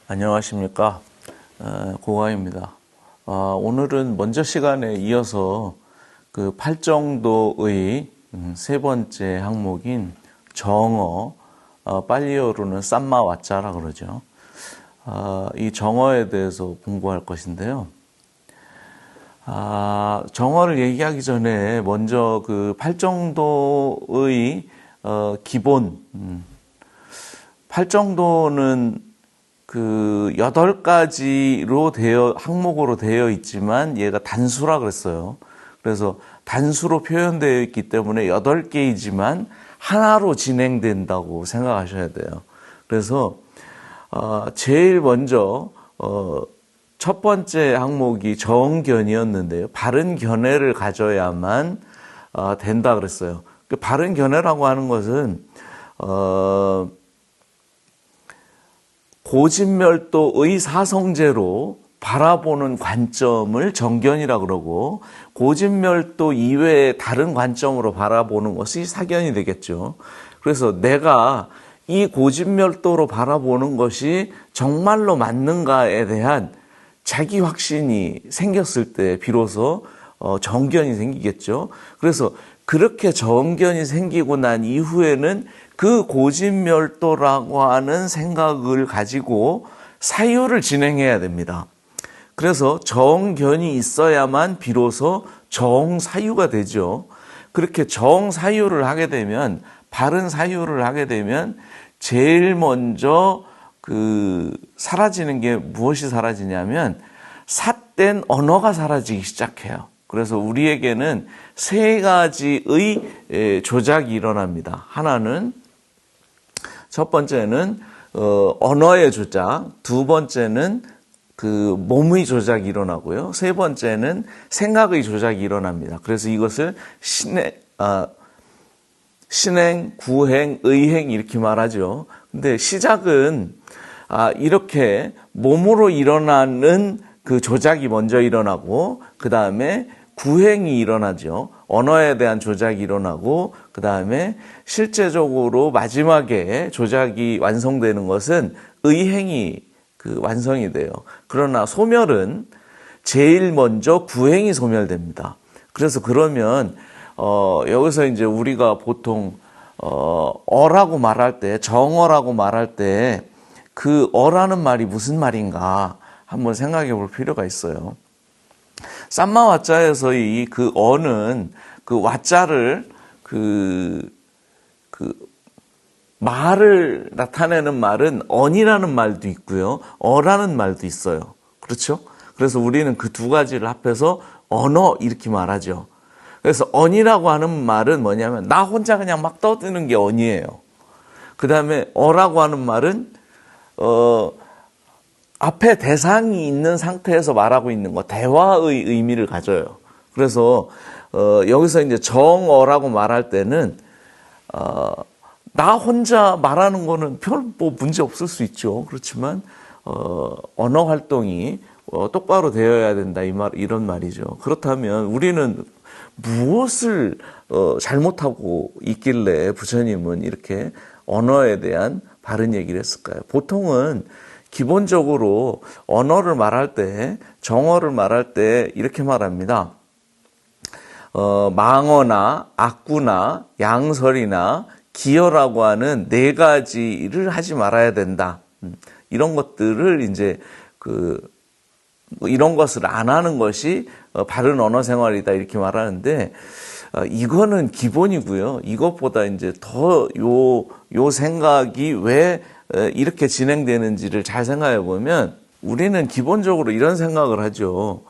안녕하십니까. 고가입니다. 오늘은 먼저 시간에 이어서 그 팔정도의 세 번째 항목인 정어, 빨리어로는 쌈마와짜라 그러죠. 이 정어에 대해서 공부할 것인데요. 정어를 얘기하기 전에 먼저 그 팔정도의 기본, 팔정도는 그 8가지로 항목으로 되어 있지만 얘가 단수라 그랬어요. 그래서 단수로 표현되어 있기 때문에 8개이지만 하나로 진행된다고 생각하셔야 돼요. 그래서 제일 먼저 첫 번째 항목이 정견이었는데요. 바른 견해를 가져야만 된다 그랬어요. 그 바른 견해라고 하는 것은 고진멸도의 사성제로 바라보는 관점을 정견이라고 그러고, 고진멸도 이외의 다른 관점으로 바라보는 것이 사견이 되겠죠. 그래서 내가 이 고진멸도로 바라보는 것이 정말로 맞는가에 대한 자기 확신이 생겼을 때 비로소 정견이 생기겠죠. 그래서 그렇게 정견이 생기고 난 이후에는 그 고진멸도라고 하는 생각을 가지고 사유를 진행해야 됩니다. 그래서 정견이 있어야만 비로소 정사유가 되죠. 그렇게 정사유를 하게 되면, 바른 사유를 하게 되면 제일 먼저 사라지는 게 무엇이 사라지냐면 삿된 언어가 사라지기 시작해요. 그래서 우리에게는 세 가지의 조작이 일어납니다. 하나는, 첫 번째는 언어의 조작, 두 번째는 그 몸의 조작이 일어나고요. 세 번째는 생각의 조작이 일어납니다. 그래서 이것을 신행, 구행, 의행 이렇게 말하죠. 근데 시작은 이렇게 몸으로 일어나는 그 조작이 먼저 일어나고, 그 다음에 구행이 일어나죠. 언어에 대한 조작이 일어나고, 그 다음에 실제적으로 마지막에 조작이 완성되는 것은 의행이 완성이 돼요. 그러나 소멸은 제일 먼저 구행이 소멸됩니다. 그래서 그러면 여기서 이제 우리가 보통 어라고 말할 때, 정어라고 말할 때 그 어라는 말이 무슨 말인가 한번 생각해 볼 필요가 있어요. 쌈마와짜에서의 그 어는 그 와짜를 말을 나타내는 말은 언이라는 말도 있고요, 어라는 말도 있어요. 그렇죠? 그래서 우리는 그 두 가지를 합해서 언어 이렇게 말하죠. 그래서 언이라고 하는 말은 뭐냐면 나 혼자 그냥 막 떠드는 게 언이에요. 그 다음에 어라고 하는 말은 앞에 대상이 있는 상태에서 말하고 있는 거, 대화의 의미를 가져요. 그래서 여기서 이제 정어라고 말할 때는 나 혼자 말하는 거는 별 문제 없을 수 있죠. 그렇지만 언어 활동이 똑바로 되어야 된다, 이런 말이죠. 그렇다면 우리는 무엇을 잘못하고 있길래 부처님은 이렇게 언어에 대한 바른 얘기를 했을까요? 보통은 기본적으로 언어를 말할 때, 정어를 말할 때 이렇게 말합니다. 망어나 악구나 양설이나 기어라고 하는 네 가지를 하지 말아야 된다. 이런 것들을 이제 이런 것을 안 하는 것이 바른 언어 생활이다, 이렇게 말하는데, 이거는 기본이고요. 이것보다 이제 더 요 생각이 왜 이렇게 진행되는지를 잘 생각해 보면, 우리는 기본적으로 이런 생각을 하죠.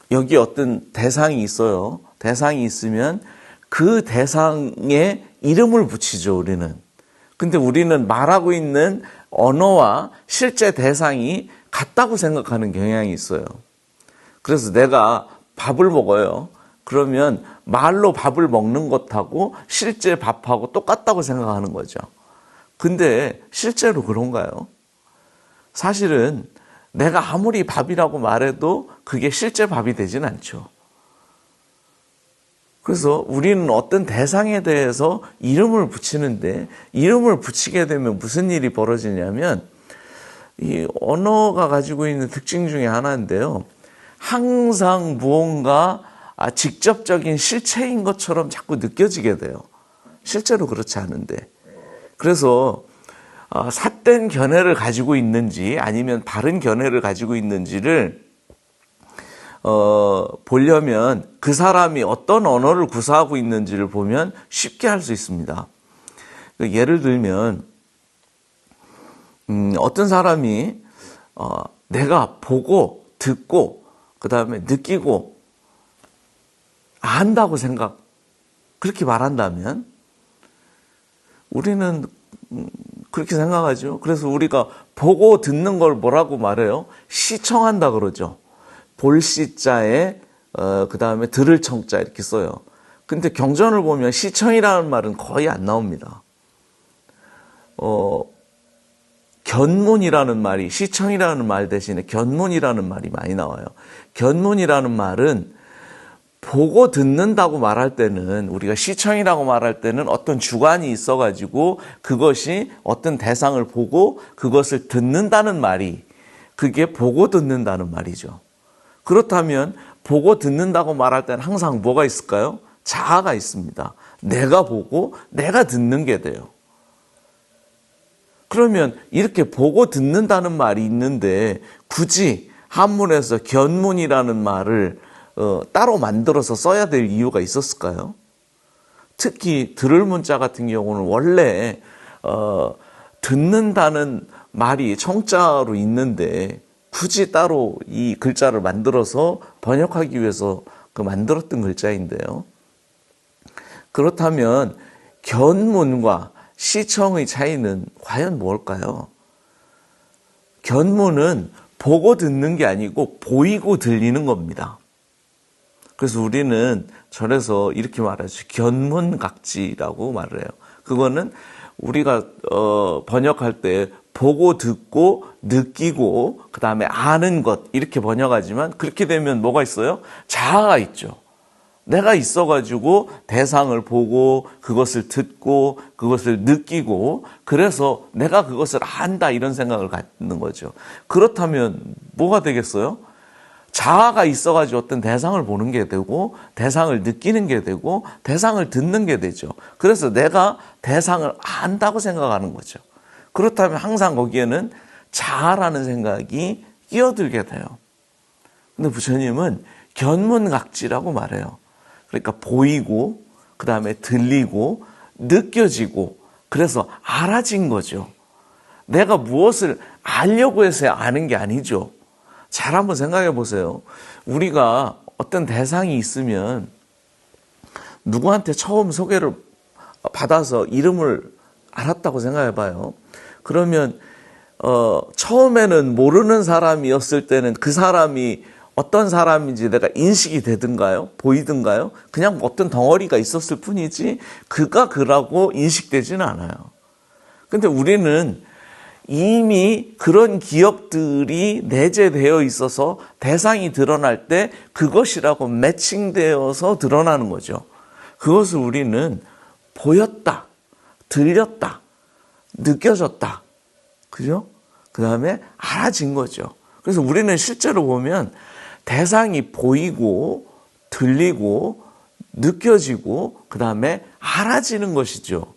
여기 어떤 대상이 있어요. 대상이 있으면 그 대상에 이름을 붙이죠, 우리는. 근데 우리는 말하고 있는 언어와 실제 대상이 같다고 생각하는 경향이 있어요. 그래서 내가 밥을 먹어요. 그러면 말로 밥을 먹는 것하고 실제 밥하고 똑같다고 생각하는 거죠. 근데 실제로 그런가요? 사실은 내가 아무리 밥이라고 말해도 그게 실제 밥이 되진 않죠. 그래서 우리는 어떤 대상에 대해서 이름을 붙이는데 이름을 붙이게 되면 무슨 일이 벌어지냐면 이 언어가 가지고 있는 특징 중에 하나인데요. 항상 무언가 직접적인 실체인 것처럼 자꾸 느껴지게 돼요. 실제로 그렇지 않은데. 그래서 삿된 견해를 가지고 있는지 아니면 바른 견해를 가지고 있는지를 보려면 그 사람이 어떤 언어를 구사하고 있는지를 보면 쉽게 알 수 있습니다. 예를 들면 어떤 사람이 내가 보고 듣고 그 다음에 느끼고 안다고 그렇게 말한다면 우리는 그렇게 생각하죠. 그래서 우리가 보고 듣는 걸 뭐라고 말해요? 시청한다 그러죠. 볼 시자에 그 다음에 들을 청자 이렇게 써요. 근데 경전을 보면 시청이라는 말은 거의 안 나옵니다. 견문이라는 말이 시청이라는 말 대신에 견문이라는 말이 많이 나와요. 견문이라는 말은 보고 듣는다고 말할 때는 우리가 시청이라고 말할 때는 어떤 주관이 있어가지고 그것이 어떤 대상을 보고 그것을 듣는다는 말이 그게 보고 듣는다는 말이죠. 그렇다면 보고 듣는다고 말할 때는 항상 뭐가 있을까요? 자아가 있습니다. 내가 보고 내가 듣는 게 돼요. 그러면 이렇게 보고 듣는다는 말이 있는데 굳이 한문에서 견문이라는 말을 따로 만들어서 써야 될 이유가 있었을까요? 특히 들을 문자 같은 경우는 원래 듣는다는 말이 청자로 있는데 굳이 따로 이 글자를 만들어서 번역하기 위해서 만들었던 글자인데요. 그렇다면 견문과 시청의 차이는 과연 뭘까요? 견문은 보고 듣는 게 아니고 보이고 들리는 겁니다. 그래서 우리는 절에서 이렇게 말하죠. 견문각지라고 말을 해요. 그거는 우리가 번역할 때 보고 듣고 느끼고 그 다음에 아는 것 이렇게 번역하지만 그렇게 되면 뭐가 있어요? 자아가 있죠. 내가 있어가지고 대상을 보고 그것을 듣고 그것을 느끼고 그래서 내가 그것을 안다 이런 생각을 갖는 거죠. 그렇다면 뭐가 되겠어요? 자아가 있어가지고 어떤 대상을 보는 게 되고 대상을 느끼는 게 되고 대상을 듣는 게 되죠. 그래서 내가 대상을 안다고 생각하는 거죠. 그렇다면 항상 거기에는 자아라는 생각이 끼어들게 돼요. 근데 부처님은 견문각지라고 말해요. 그러니까 보이고 그 다음에 들리고 느껴지고 그래서 알아진 거죠. 내가 무엇을 알려고 해서 아는 게 아니죠. 잘 한번 생각해 보세요. 우리가 어떤 대상이 있으면 누구한테 처음 소개를 받아서 이름을 알았다고 생각해 봐요. 그러면 처음에는 모르는 사람이었을 때는 그 사람이 어떤 사람인지 내가 인식이 되든가요? 보이든가요? 그냥 어떤 덩어리가 있었을 뿐이지 그가 그라고 인식되지는 않아요. 근데 우리는 이미 그런 기억들이 내재되어 있어서 대상이 드러날 때 그것이라고 매칭되어서 드러나는 거죠. 그것을 우리는 보였다, 들렸다, 느껴졌다. 그죠? 그 다음에 알아진 거죠. 그래서 우리는 실제로 보면 대상이 보이고 들리고 느껴지고 그 다음에 알아지는 것이죠.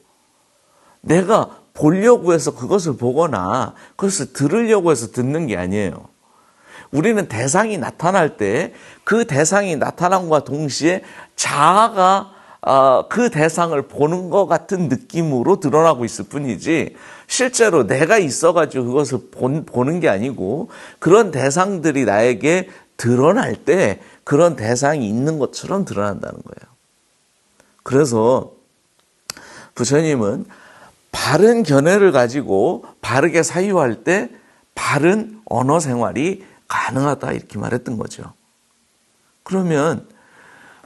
내가 보려고 해서 그것을 보거나 그것을 들으려고 해서 듣는 게 아니에요. 우리는 대상이 나타날 때 그 대상이 나타남과 동시에 자아가 그 대상을 보는 것 같은 느낌으로 드러나고 있을 뿐이지 실제로 내가 있어가지고 그것을 보는 게 아니고 그런 대상들이 나에게 드러날 때 그런 대상이 있는 것처럼 드러난다는 거예요. 그래서 부처님은 바른 견해를 가지고 바르게 사유할 때 바른 언어 생활이 가능하다 이렇게 말했던 거죠. 그러면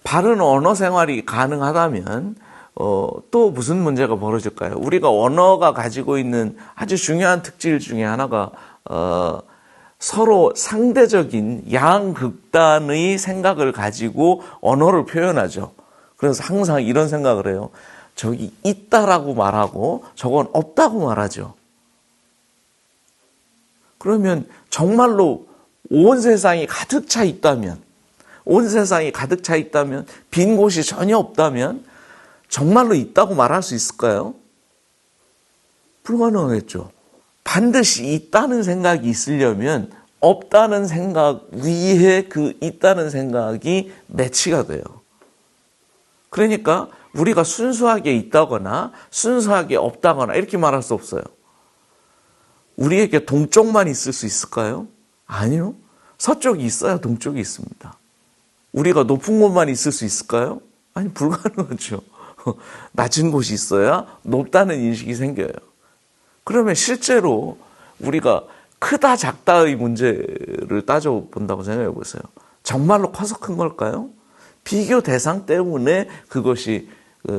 바른 언어 생활이 가능하다면 또 무슨 문제가 벌어질까요? 우리가 언어가 가지고 있는 아주 중요한 특질 중에 하나가 서로 상대적인 양극단의 생각을 가지고 언어를 표현하죠. 그래서 항상 이런 생각을 해요. 저기 있다라고 말하고 저건 없다고 말하죠. 그러면 정말로 온 세상이 가득 차 있다면, 온 세상이 가득 차 있다면, 빈 곳이 전혀 없다면 정말로 있다고 말할 수 있을까요? 불가능하겠죠. 반드시 있다는 생각이 있으려면 없다는 생각 위에 그 있다는 생각이 매치가 돼요. 그러니까 우리가 순수하게 있다거나 순수하게 없다거나 이렇게 말할 수 없어요. 우리에게 동쪽만 있을 수 있을까요? 아니요. 서쪽이 있어야 동쪽이 있습니다. 우리가 높은 곳만 있을 수 있을까요? 아니, 불가능하죠. 낮은 곳이 있어야 높다는 인식이 생겨요. 그러면 실제로 우리가 크다 작다의 문제를 따져본다고 생각해 보세요. 정말로 커서 큰 걸까요? 비교 대상 때문에 그것이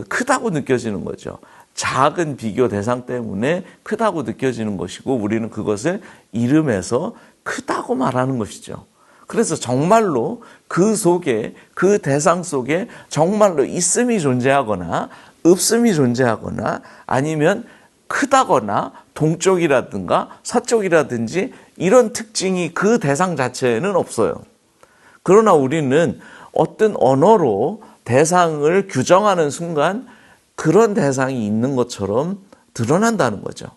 크다고 느껴지는 거죠. 작은 비교 대상 때문에 크다고 느껴지는 것이고 우리는 그것을 이름에서 크다고 말하는 것이죠. 그래서 정말로 그 속에, 그 대상 속에 정말로 있음이 존재하거나 없음이 존재하거나 아니면 크다거나 동쪽이라든가 서쪽이라든지 이런 특징이 그 대상 자체에는 없어요. 그러나 우리는 어떤 언어로 대상을 규정하는 순간 그런 대상이 있는 것처럼 드러난다는 거죠.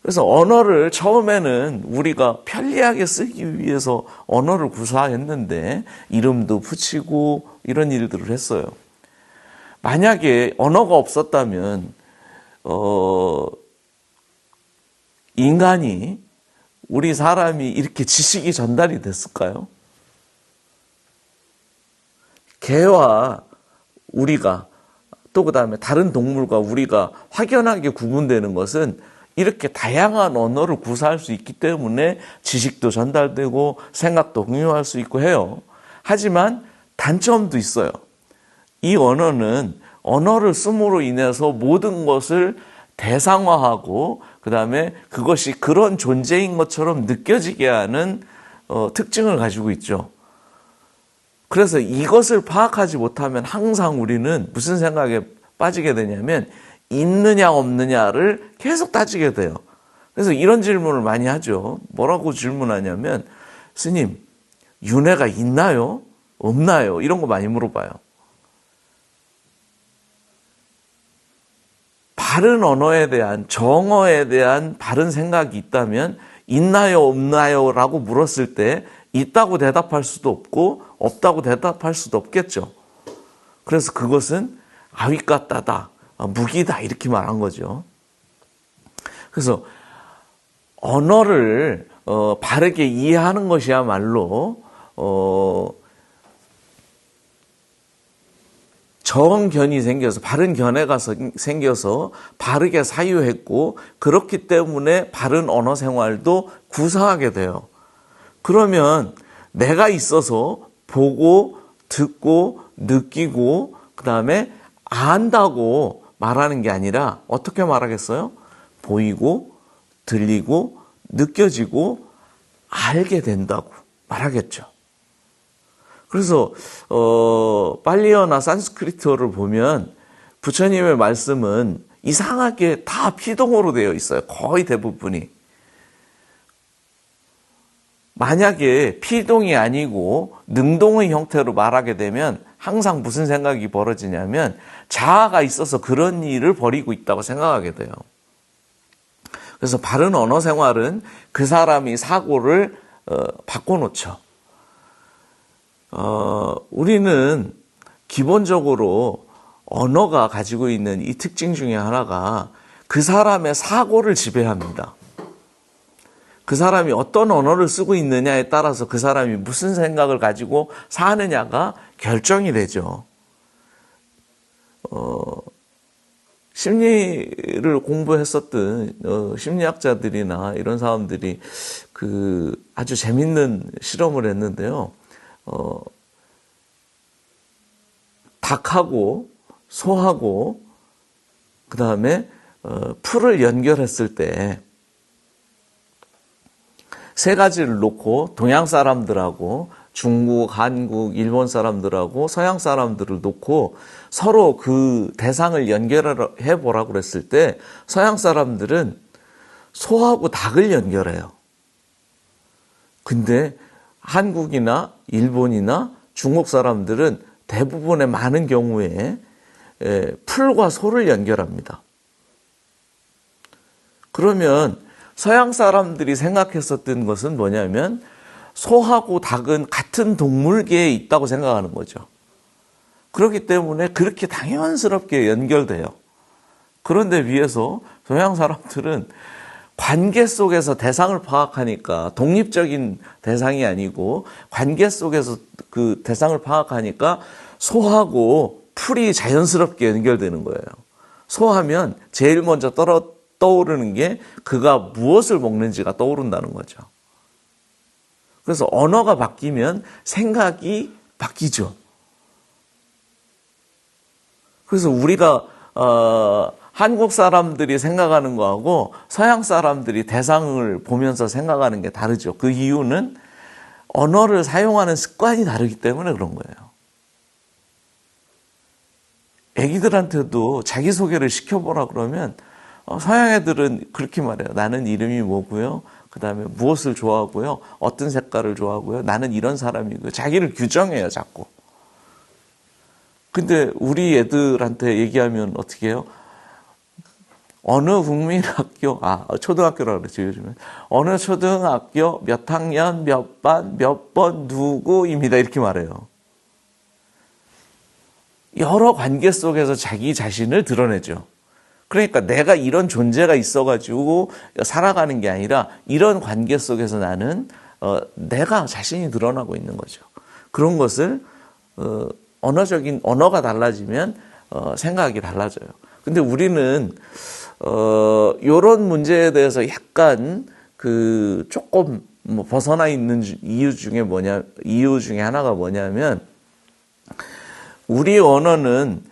그래서 언어를 처음에는 우리가 편리하게 쓰기 위해서 언어를 구사했는데 이름도 붙이고 이런 일들을 했어요. 만약에 언어가 없었다면 인간이 우리 사람이 이렇게 지식이 전달이 됐을까요? 개와 우리가 또 그다음에 다른 동물과 우리가 확연하게 구분되는 것은 이렇게 다양한 언어를 구사할 수 있기 때문에 지식도 전달되고 생각도 공유할 수 있고 해요. 하지만 단점도 있어요. 이 언어는 언어를 씀으로 인해서 모든 것을 대상화하고 그다음에 그것이 그런 존재인 것처럼 느껴지게 하는 특징을 가지고 있죠. 그래서 이것을 파악하지 못하면 항상 우리는 무슨 생각에 빠지게 되냐면 있느냐 없느냐를 계속 따지게 돼요. 그래서 이런 질문을 많이 하죠. 뭐라고 질문하냐면 스님, 윤회가 있나요? 없나요? 이런 거 많이 물어봐요. 바른 언어에 대한 정어에 대한 바른 생각이 있다면 있나요 없나요? 라고 물었을 때 있다고 대답할 수도 없고 없다고 대답할 수도 없겠죠. 그래서 그것은 아윗같다다, 무기다 이렇게 말한 거죠. 그래서 언어를 바르게 이해하는 것이야말로 정견이 생겨서 바른 견해가 생겨서 바르게 사유했고 그렇기 때문에 바른 언어 생활도 구사하게 돼요. 그러면 내가 있어서 보고 듣고 느끼고 그다음에 안다고 말하는 게 아니라 어떻게 말하겠어요? 보이고 들리고 느껴지고 알게 된다고 말하겠죠. 그래서 팔리어나 산스크리트어를 보면 부처님의 말씀은 이상하게 다 피동어로 되어 있어요. 거의 대부분이. 만약에 피동이 아니고 능동의 형태로 말하게 되면 항상 무슨 생각이 벌어지냐면 자아가 있어서 그런 일을 벌이고 있다고 생각하게 돼요. 그래서 바른 언어 생활은 그 사람이 사고를 바꿔놓죠. 우리는 기본적으로 언어가 가지고 있는 이 특징 중에 하나가 그 사람의 사고를 지배합니다. 그 사람이 어떤 언어를 쓰고 있느냐에 따라서 그 사람이 무슨 생각을 가지고 사느냐가 결정이 되죠. 심리를 공부했었던 심리학자들이나 이런 사람들이 아주 재밌는 실험을 했는데요. 닭하고 소하고 그 다음에 풀을 연결했을 때 세 가지를 놓고 동양 사람들하고 중국, 한국, 일본 사람들하고 서양 사람들을 놓고 서로 그 대상을 연결해 보라고 그랬을 때 서양 사람들은 소하고 닭을 연결해요. 근데 한국이나 일본이나 중국 사람들은 대부분의 많은 경우에 풀과 소를 연결합니다. 그러면 서양 사람들이 생각했었던 것은 뭐냐면 소하고 닭은 같은 동물계에 있다고 생각하는 거죠. 그렇기 때문에 그렇게 당연스럽게 연결돼요. 그런데 비해서 서양 사람들은 관계 속에서 대상을 파악하니까 독립적인 대상이 아니고 관계 속에서 그 대상을 파악하니까 소하고 풀이 자연스럽게 연결되는 거예요. 소하면 제일 먼저 떠오르는 게 그가 무엇을 먹는지가 떠오른다는 거죠. 그래서 언어가 바뀌면 생각이 바뀌죠. 그래서 우리가 한국 사람들이 생각하는 거하고 서양 사람들이 대상을 보면서 생각하는 게 다르죠. 그 이유는 언어를 사용하는 습관이 다르기 때문에 그런 거예요. 애기들한테도 자기소개를 시켜보라 그러면 서양 애들은 그렇게 말해요. 나는 이름이 뭐고요. 그 다음에 무엇을 좋아하고요. 어떤 색깔을 좋아하고요. 나는 이런 사람이고요. 자기를 규정해요, 자꾸. 근데 우리 애들한테 얘기하면 어떻게 해요? 어느 국민학교, 초등학교라고 그러죠, 요즘은. 어느 초등학교, 몇 학년, 몇 반, 몇 번, 누구입니다. 이렇게 말해요. 여러 관계 속에서 자기 자신을 드러내죠. 그러니까 내가 이런 존재가 있어가지고 살아가는 게 아니라 이런 관계 속에서 나는 내가 자신이 드러나고 있는 거죠. 그런 것을 언어가 달라지면 생각이 달라져요. 근데 우리는 이런 문제에 대해서 약간 조금 벗어나 있는 이유 중에 하나가 뭐냐면 우리 언어는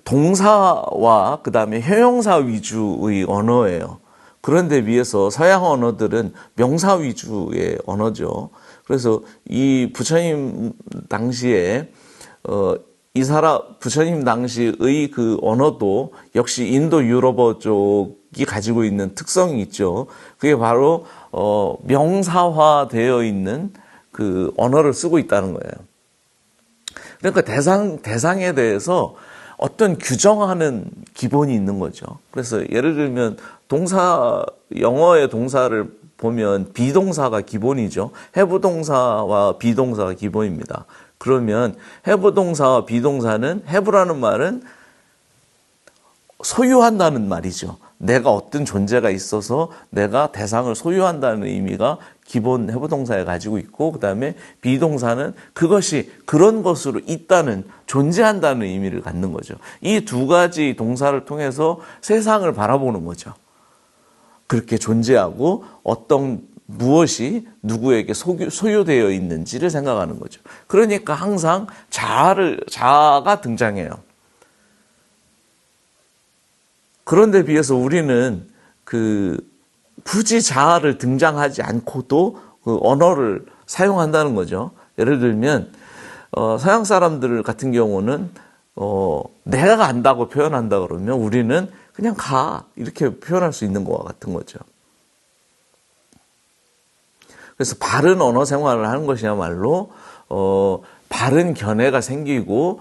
동사와 그 다음에 형용사 위주의 언어예요. 그런데 비해서 서양 언어들은 명사 위주의 언어죠. 그래서 이 부처님 당시에 부처님 당시의 그 언어도 역시 인도 유럽어 쪽이 가지고 있는 특성이 있죠. 그게 바로 명사화되어 있는 그 언어를 쓰고 있다는 거예요. 그러니까 대상에 대해서 어떤 규정하는 기본이 있는 거죠. 그래서 예를 들면 영어의 동사를 보면 비동사가 기본이죠. have 동사와 비동사가 기본입니다. 그러면 have 동사와 비동사는 have라는 말은 소유한다는 말이죠. 내가 어떤 존재가 있어서 내가 대상을 소유한다는 의미가 기본 have 동사에 가지고 있고, 그 다음에 비동사는 그것이 그런 것으로 있다는, 존재한다는 의미를 갖는 거죠. 이 두 가지 동사를 통해서 세상을 바라보는 거죠. 그렇게 존재하고 무엇이 누구에게 소유되어 있는지를 생각하는 거죠. 그러니까 항상 자아가 등장해요. 그런데 비해서 우리는 굳이 자아를 등장하지 않고도 그 언어를 사용한다는 거죠. 예를 들면 서양 사람들 같은 경우는 내가 간다고 표현한다 그러면 우리는 그냥 가 이렇게 표현할 수 있는 것과 같은 거죠. 그래서 바른 언어 생활을 하는 것이야말로 바른 견해가 생기고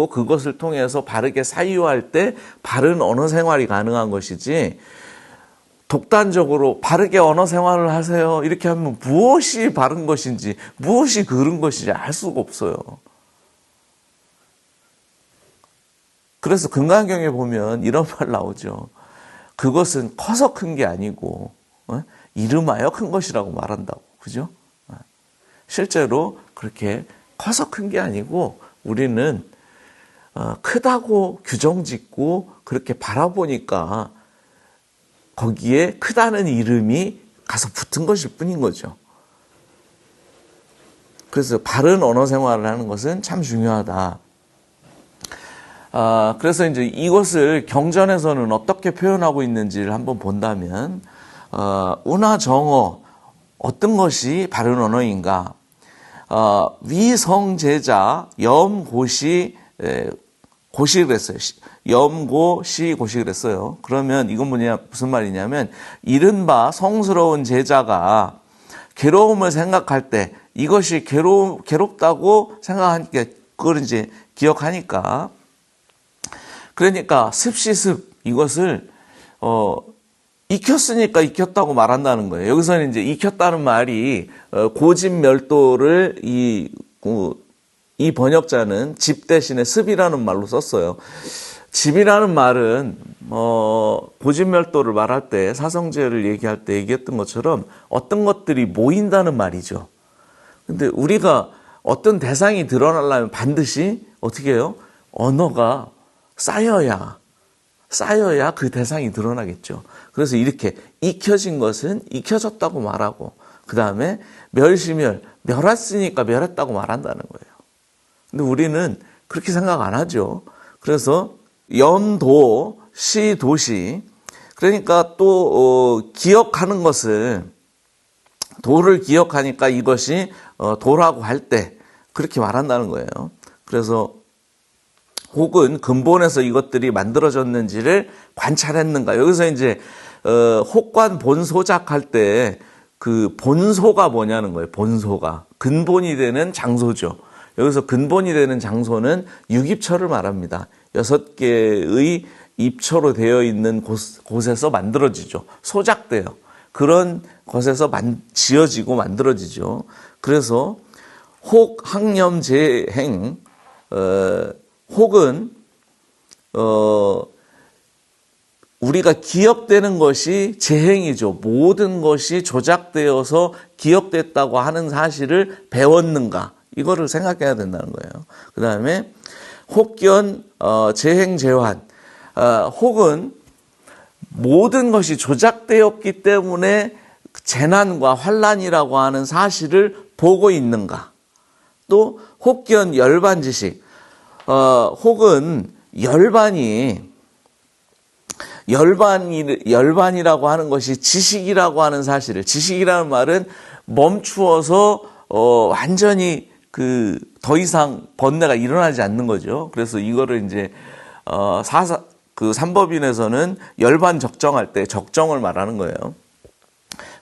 그것을 통해서 바르게 사유할 때 바른 언어 생활이 가능한 것이지, 독단적으로 바르게 언어 생활을 하세요 이렇게 하면 무엇이 바른 것인지 무엇이 그른 것인지 알 수가 없어요. 그래서 금강경에 보면 이런 말 나오죠. 그것은 커서 큰 게 아니고 이름하여 큰 것이라고 말한다고. 그죠? 실제로 그렇게 커서 큰 게 아니고 우리는 크다고 규정짓고 그렇게 바라보니까 거기에 크다는 이름이 가서 붙은 것일 뿐인 거죠. 그래서 바른 언어 생활을 하는 것은 참 중요하다. 그래서 이제 이것을 경전에서는 어떻게 표현하고 있는지를 한번 본다면, 운하정어, 어떤 것이 바른 언어인가? 위성제자 염고시 고시 그랬어요. 염고시 고시 그랬어요. 그러면 이건 무슨 말이냐면 이른바 성스러운 제자가 괴로움을 생각할 때 이것이 괴롭다고 생각하니까 그걸 이제 기억하니까 그러니까 습시습 이것을 익혔으니까 익혔다고 말한다는 거예요. 여기서는 이제 익혔다는 말이 고집멸도를 이 번역자는 집 대신에 습이라는 말로 썼어요. 집이라는 말은 고집멸도를 말할 때 사성제를 얘기할 때 얘기했던 것처럼 어떤 것들이 모인다는 말이죠. 근데 우리가 어떤 대상이 드러나려면 반드시 어떻게 해요? 언어가 쌓여야 그 대상이 드러나겠죠. 그래서 이렇게 익혀진 것은 익혀졌다고 말하고 그 다음에 멸했으니까 멸했다고 말한다는 거예요. 근데 우리는 그렇게 생각 안 하죠. 그래서 염도, 시, 도시 그러니까 또 기억하는 것을 도를 기억하니까 이것이 도라고 할 때 그렇게 말한다는 거예요. 그래서 혹은 근본에서 이것들이 만들어졌는지를 관찰했는가. 여기서 이제 혹관 본소작 할 때 그 본소가 뭐냐는 거예요. 본소가 근본이 되는 장소죠. 여기서 근본이 되는 장소는 유깁처를 말합니다. 6개의 입처로 되어 있는 곳에서 만들어지죠. 소작돼요. 그런 것에서 지어지고 만들어지죠. 그래서 혹 학념재행 혹은 우리가 기억되는 것이 재행이죠. 모든 것이 조작되어서 기억됐다고 하는 사실을 배웠는가 이거를 생각해야 된다는 거예요. 그 다음에 혹견 재행재환 혹은 모든 것이 조작되었기 때문에 재난과 환란이라고 하는 사실을 보고 있는가. 또 혹견 열반지식 혹은 열반이라고 하는 것이 지식이라고 하는 사실을 지식이라는 말은 멈추어서 완전히 더 이상 번뇌가 일어나지 않는 거죠. 그래서 이거를 이제 삼법인에서는 열반 적정할 때 적정을 말하는 거예요.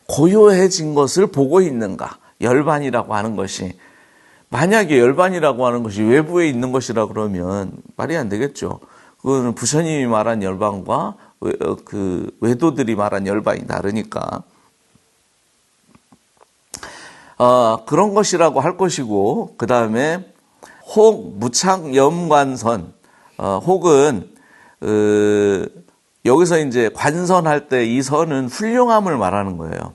고요해진 것을 보고 있는가? 열반이라고 하는 것이 만약에 열반이라고 하는 것이 외부에 있는 것이라 그러면 말이 안 되겠죠. 그거는 부처님이 말한 열반과 외도들이 말한 열반이 다르니까 그런 것이라고 할 것이고 그 다음에 혹 무착염관선 혹은 여기서 이제 관선할 때 이 선은 훌륭함을 말하는 거예요.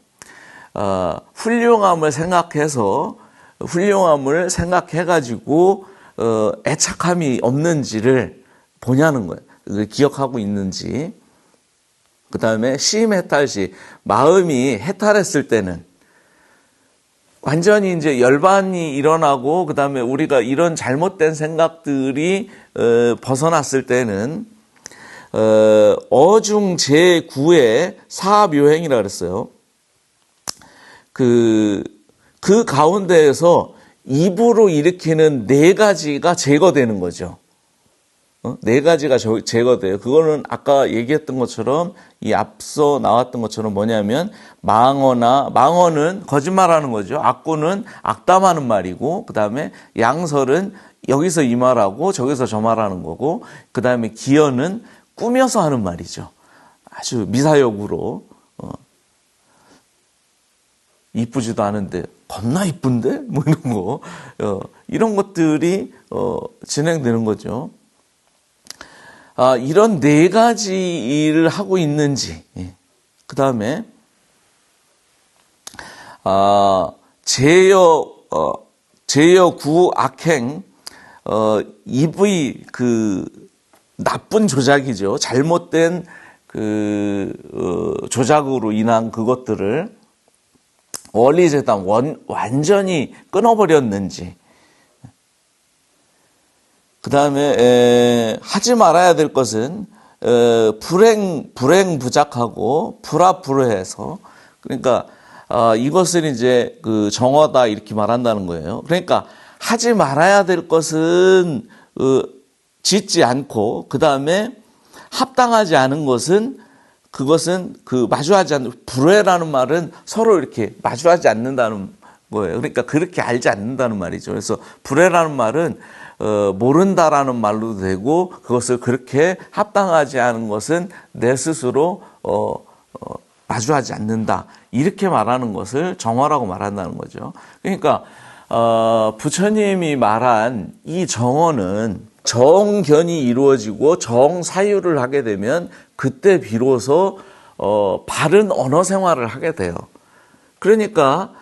훌륭함을 생각해가지고 애착함이 없는지를 보냐는 거예요. 기억하고 있는지. 그 다음에 심해탈시 마음이 해탈했을 때는 완전히 이제 열반이 일어나고 그 다음에 우리가 이런 잘못된 생각들이 벗어났을 때는 어중 제9의 사묘행이라 그랬어요. 그 가운데에서 입으로 일으키는 4가지가 제거되는 거죠. 4가지가 제거돼요. 그거는 아까 얘기했던 것처럼 이 앞서 나왔던 것처럼 뭐냐면 망어는 거짓말하는 거죠. 악구는 악담하는 말이고 그 다음에 양설은 여기서 이 말하고 저기서 저 말하는 거고 그 다음에 기어는 꾸며서 하는 말이죠. 아주 미사역으로 이쁘지도 않은데 겁나 이쁜데? 뭐 이런 거 이런 것들이 진행되는 거죠. 이런 4가지 일을 하고 있는지 그 다음에 제여 구 악행 입의 나쁜 조작이죠. 잘못된 조작으로 인한 그것들을 원리재단 완전히 끊어버렸는지 그 다음에 하지 말아야 될 것은 불행부작하고 불합불회해서 그러니까 이것을 이제 그 정어다 이렇게 말한다는 거예요. 그러니까 하지 말아야 될 것은 짓지 않고 그 다음에 합당하지 않은 것은 그것은 그 마주하지 않는 불회라는 말은 서로 이렇게 마주하지 않는다는 거예요. 그러니까 그렇게 알지 않는다는 말이죠. 그래서 불회라는 말은 모른다라는 말로도 되고 그것을 그렇게 합당하지 않은 것은 내 스스로 마주하지 않는다 이렇게 말하는 것을 정어라고 말한다는 거죠. 그러니까 부처님이 말한 이 정어는 정견이 이루어지고 정사유를 하게 되면 그때 비로소 바른 언어 생활을 하게 돼요. 그러니까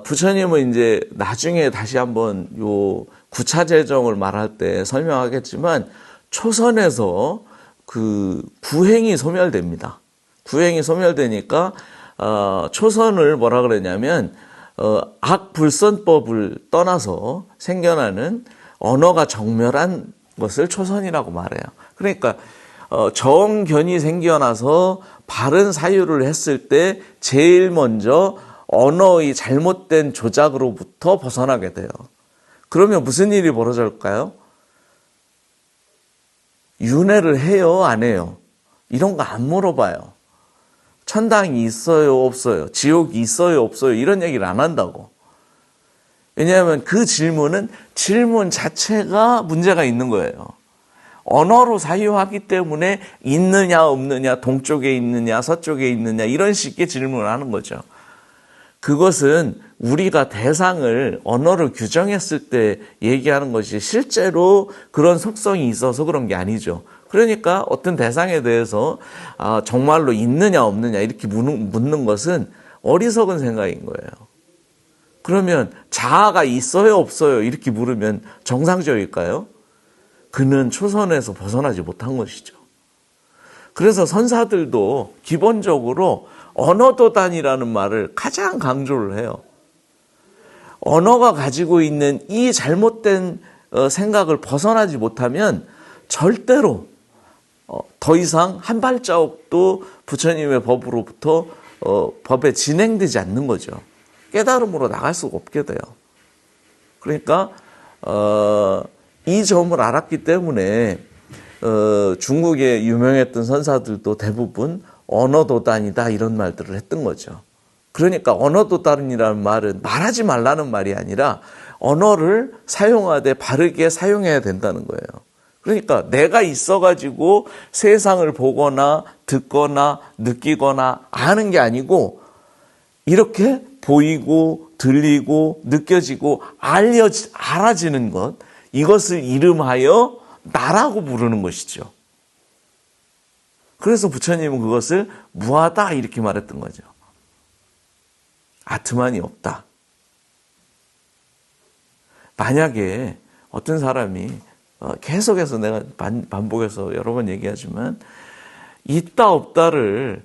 부처님은 이제 나중에 다시 한번 요 구차재정을 말할 때 설명하겠지만 초선에서 그 구행이 소멸됩니다. 구행이 소멸되니까 초선을 뭐라 그러냐면 악불선법을 떠나서 생겨나는 언어가 정멸한 것을 초선이라고 말해요. 그러니까 정견이 생겨나서 바른 사유를 했을 때 제일 먼저 언어의 잘못된 조작으로부터 벗어나게 돼요. 그러면 무슨 일이 벌어질까요? 윤회를 해요, 안 해요? 이런 거 안 물어봐요. 천당이 있어요, 없어요? 지옥이 있어요, 없어요? 이런 얘기를 안 한다고. 왜냐하면 그 질문은 질문 자체가 문제가 있는 거예요. 언어로 사유하기 때문에 있느냐 없느냐, 동쪽에 있느냐 서쪽에 있느냐 이런 식의 질문을 하는 거죠. 그것은 우리가 대상을 언어를 규정했을 때 얘기하는 것이 실제로 그런 속성이 있어서 그런 게 아니죠. 그러니까 어떤 대상에 대해서 정말로 있느냐 없느냐 이렇게 묻는 것은 어리석은 생각인 거예요. 그러면 자아가 있어요 없어요 이렇게 물으면 정상적일까요? 그는 초선에서 벗어나지 못한 것이죠. 그래서 선사들도 기본적으로 언어도단이라는 말을 가장 강조를 해요. 언어가 가지고 있는 이 잘못된 생각을 벗어나지 못하면 절대로 더 이상 한 발자국도 부처님의 법으로부터 법에 진행되지 않는 거죠. 깨달음으로 나갈 수가 없게 돼요. 그러니까 이 점을 알았기 때문에 중국의 유명했던 선사들도 대부분 언어도단이다 이런 말들을 했던 거죠. 그러니까 언어도단이라는 말은 말하지 말라는 말이 아니라 언어를 사용하되 바르게 사용해야 된다는 거예요. 그러니까 내가 있어가지고 세상을 보거나 듣거나 느끼거나 아는 게 아니고 이렇게 보이고 들리고 느껴지고 알아지는 것, 이것을 이름하여 나라고 부르는 것이죠. 그래서 부처님은 그것을 무하다 이렇게 말했던 거죠. 아트만이 없다. 만약에 어떤 사람이 계속해서 내가 반복해서 여러 번 얘기하지만 있다 없다를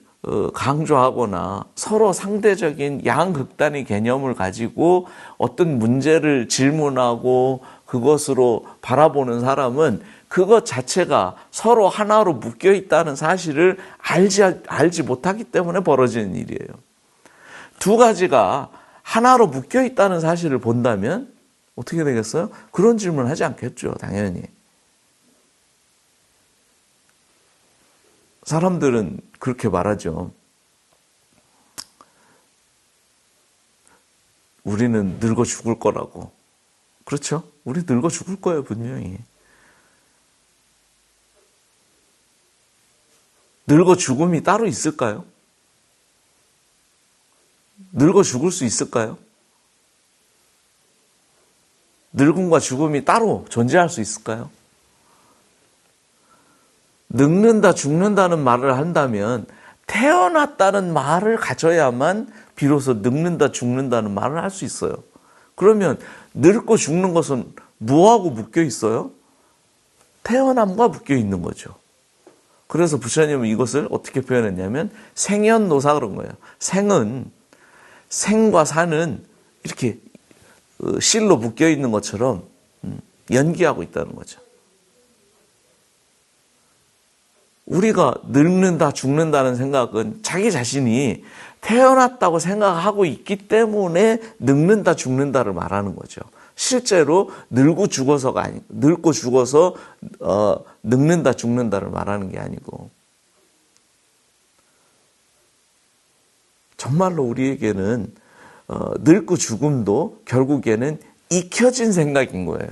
강조하거나 서로 상대적인 양극단의 개념을 가지고 어떤 문제를 질문하고 그것으로 바라보는 사람은 그것 자체가 서로 하나로 묶여 있다는 사실을 알지 못하기 때문에 벌어지는 일이에요. 두 가지가 하나로 묶여 있다는 사실을 본다면 어떻게 되겠어요? 그런 질문을 하지 않겠죠, 당연히. 사람들은 그렇게 말하죠. 우리는 늙어 죽을 거라고. 그렇죠? 우리 늙어 죽을 거예요, 분명히. 늙어 죽음이 따로 있을까요? 늙어 죽을 수 있을까요? 늙음과 죽음이 따로 존재할 수 있을까요? 늙는다, 죽는다는 말을 한다면 태어났다는 말을 가져야만 비로소 늙는다, 죽는다는 말을 할 수 있어요. 그러면 늙고 죽는 것은 뭐하고 묶여 있어요? 태어남과 묶여 있는 거죠. 그래서 부처님은 이것을 어떻게 표현했냐면 생연노사 그런 거예요. 생과 사는 이렇게 실로 묶여 있는 것처럼 연기하고 있다는 거죠. 우리가 늙는다, 죽는다는 생각은 자기 자신이 태어났다고 생각하고 있기 때문에 늙는다, 죽는다를 말하는 거죠. 실제로 늙고 죽어서가 늙고 죽어서 늙는다, 죽는다를 말하는 게 아니고, 정말로 우리에게는 늙고 죽음도 결국에는 익혀진 생각인 거예요.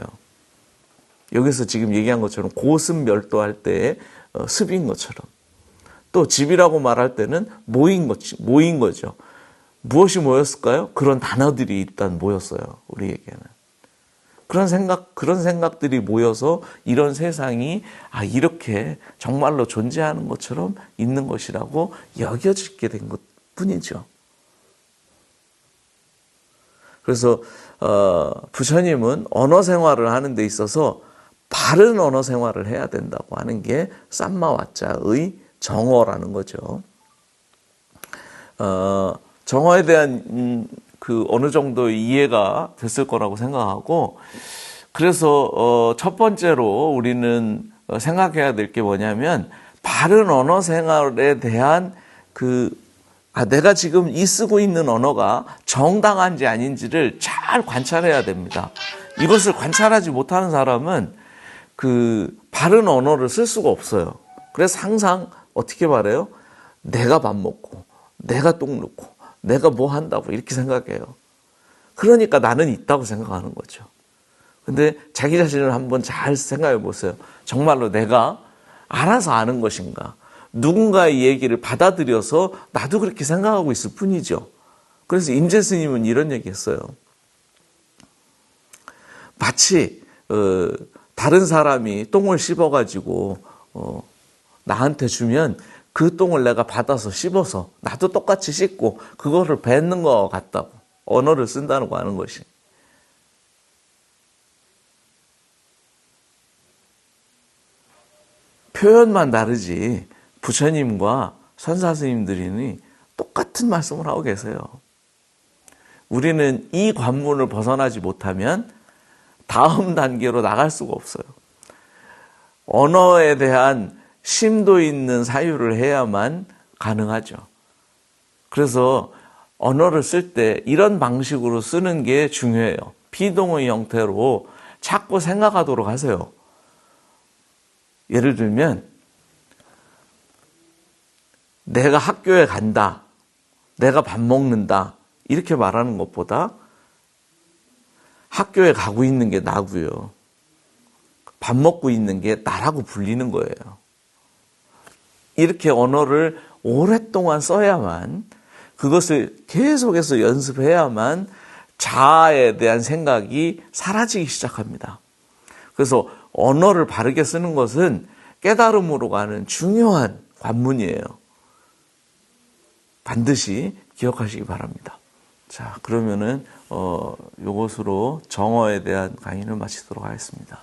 여기서 지금 얘기한 것처럼 고습 멸도할 때의 습인 것처럼, 또 집이라고 말할 때는 모인 거죠. 무엇이 모였을까요? 그런 단어들이 일단 모였어요. 우리에게는. 그런 생각들이 모여서 이런 세상이 이렇게 정말로 존재하는 것처럼 있는 것이라고 여겨지게 된 것 뿐이죠. 그래서 부처님은 언어 생활을 하는 데 있어서 바른 언어 생활을 해야 된다고 하는 게 쌈마와짜의 정어라는 거죠. 정어에 대한 그 어느 정도 이해가 됐을 거라고 생각하고, 그래서 첫 번째로 우리는 생각해야 될 게 뭐냐면, 바른 언어 생활에 대한 내가 지금 쓰고 있는 언어가 정당한지 아닌지를 잘 관찰해야 됩니다. 이것을 관찰하지 못하는 사람은 바른 언어를 쓸 수가 없어요. 그래서 항상 어떻게 말해요? 내가 밥 먹고, 내가 똥 놓고, 내가 뭐 한다고 이렇게 생각해요. 그러니까 나는 있다고 생각하는 거죠. 근데 자기 자신을 한번 잘 생각해 보세요. 정말로 내가 알아서 아는 것인가? 누군가의 얘기를 받아들여서 나도 그렇게 생각하고 있을 뿐이죠. 그래서 임재 스님은 이런 얘기했어요. 마치 다른 사람이 똥을 씹어가지고 나한테 주면 그 똥을 내가 받아서 씹어서 나도 똑같이 씹고 그거를 뱉는 것 같다고. 언어를 쓴다고 하는 것이. 표현만 다르지 부처님과 선사스님들이 똑같은 말씀을 하고 계세요. 우리는 이 관문을 벗어나지 못하면 다음 단계로 나갈 수가 없어요. 언어에 대한 심도 있는 사유를 해야만 가능하죠. 그래서 언어를 쓸 때 이런 방식으로 쓰는 게 중요해요. 비동의 형태로 자꾸 생각하도록 하세요. 예를 들면 내가 학교에 간다, 내가 밥 먹는다 이렇게 말하는 것보다 학교에 가고 있는 게 나고요, 밥 먹고 있는 게 나라고 불리는 거예요. 이렇게 언어를 오랫동안 써야만, 그것을 계속해서 연습해야만 자아에 대한 생각이 사라지기 시작합니다. 그래서 언어를 바르게 쓰는 것은 깨달음으로 가는 중요한 관문이에요. 반드시 기억하시기 바랍니다. 자, 그러면은 요것으로 정어에 대한 강의를 마치도록 하겠습니다.